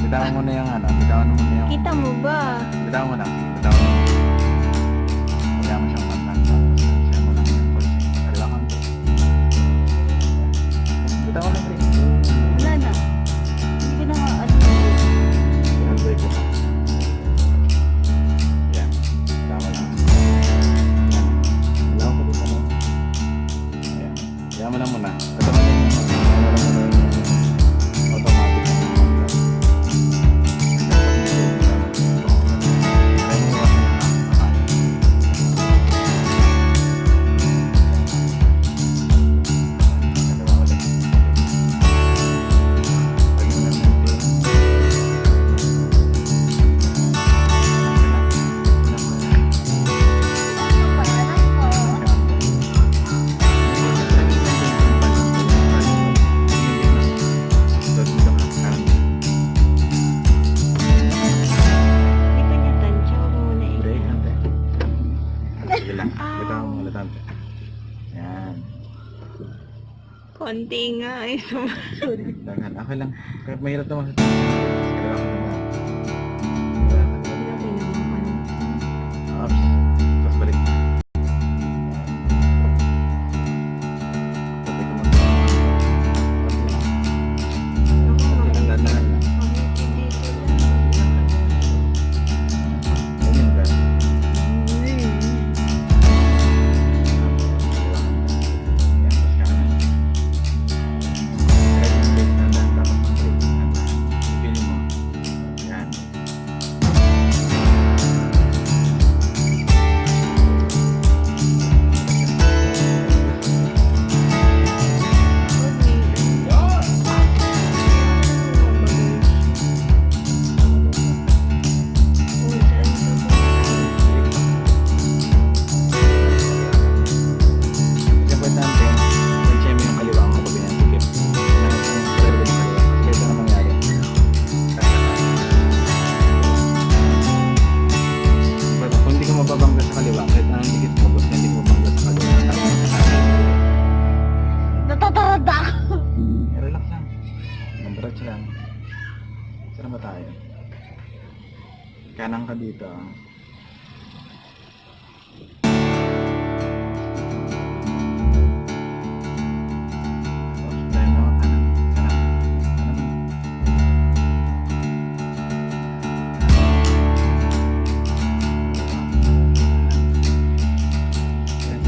Bitawan mo na yung ano, bitawan mo na yung... Kita mo ba? Bitawan mo na, bitawan mo. Kaya mo siyang kanta. Siya mo lang yung pulse. Kaliwa kang to. Bitawan mo na, Chris. Wala na. Hindi ko na ano. Pinag-break ko pa. Yan. Bitawan lang. Yan. Bitawan ko dito mo. Yan. Bitawan mo lang muna. Bitawan mo na yung automatic na kanta. Hindi pa niya tansya. Huwag mo muna eh. Break natin. Sige lang. Bitawan mo ulit natin. Yan. Konti nga eh. Dagan. Okay lang. Kahit mahirap naman sa kailangan ko naman. Laki naman. Ups. Tapos balik. Balik naman. Dahan-dahan lang. Ganyan ba? Yan, tapos kanan. Ready, break, dahan-dahan, tapos mag-break. Dahan-dahan. Feeling mo. Yan. Importante, tansya mo yung kaliwa mo pag pinasikip. Kailangan mo yung kaliwa mo kaliwa. Kasi ito na mangyari. But kung hindi ka mababangga sa kaliwa, kahit anong dikit mo, basta hindi ka mabangga sa kaliwa. Natatarada ako. Relax lang. Mag-relax lang. Saan ba tayo? Kanan ka dito. Tapos tayo mo, kanan. Kanan. Kanan. Yan.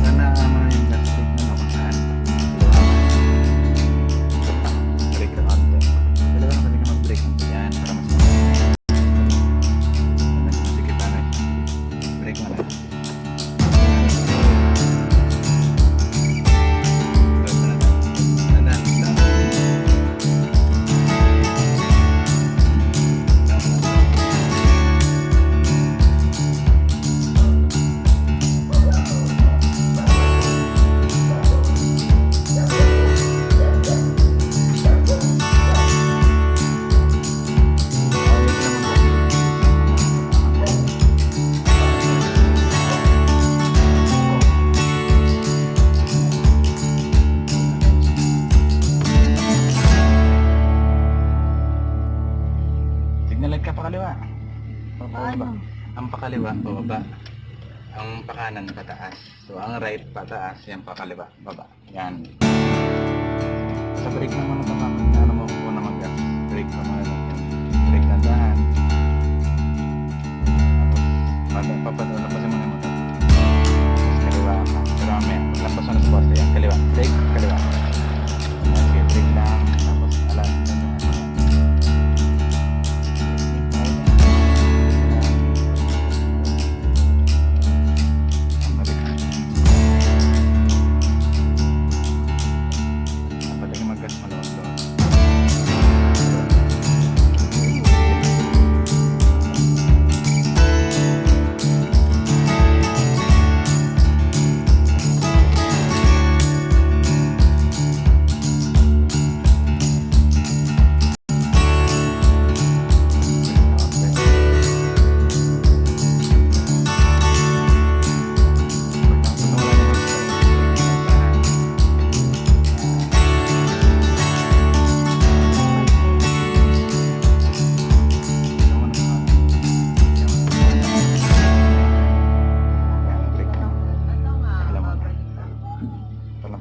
Sana mo na yung gastric na nakasaan. Break ka konti. Dalawa na pwede ka mag-break konti. Yan, para mas sige pa na. Break mo na. Signalag ka pakaliwa. Paano? Ang pakaliwa, pababa. Ang pakanan, pataas. So, ang right, pataas. Yan, pakaliwa, baba. Yan. Sa break naman ito, ano mo, una mag-gas. Break ka muna lang. Break na dahan. Tapos, papalampasin mo na yung motor. Tapos, kaliwa ka. Pero mamaya, maglampas mo na sa poste. Yan, kaliwa. Break, kaliwa. Sige, break lang. Tapos, alam. Mag-gas malawag-lawag.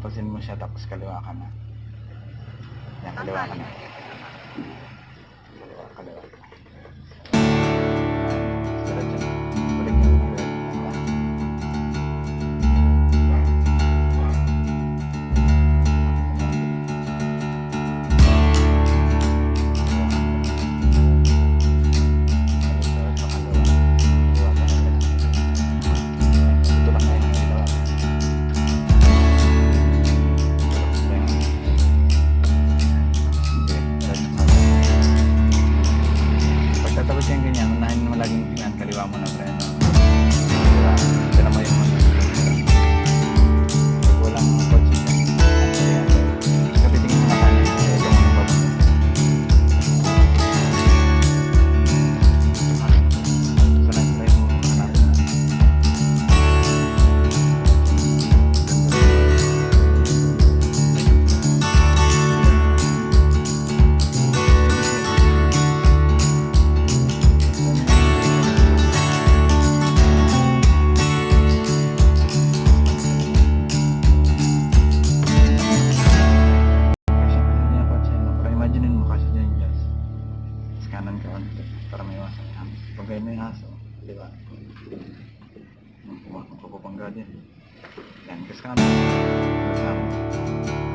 Patapusin mo siya tapos kaliwa ka na. Yan, kaliwa ka na. Kaliwa. Diretso na. Balik niyo. Pagtatapos yung ganyan, unahin mo laging tingnan, kaliwa mo na preno. Kaliwa, ito na mo yung mga pag walang kotse dyan. Ayan. Kapitingin mo na kanin, ito mo yung kotse. Sunod na yung hanapin na. Imaginin mo kasi dyan yung gas. Tapos kanan ka onte para may iwasan yung hangin. Pagkaya mo yung aso, di ba? Pumakapapangga din. Yan, gas kanan. Gas kanan.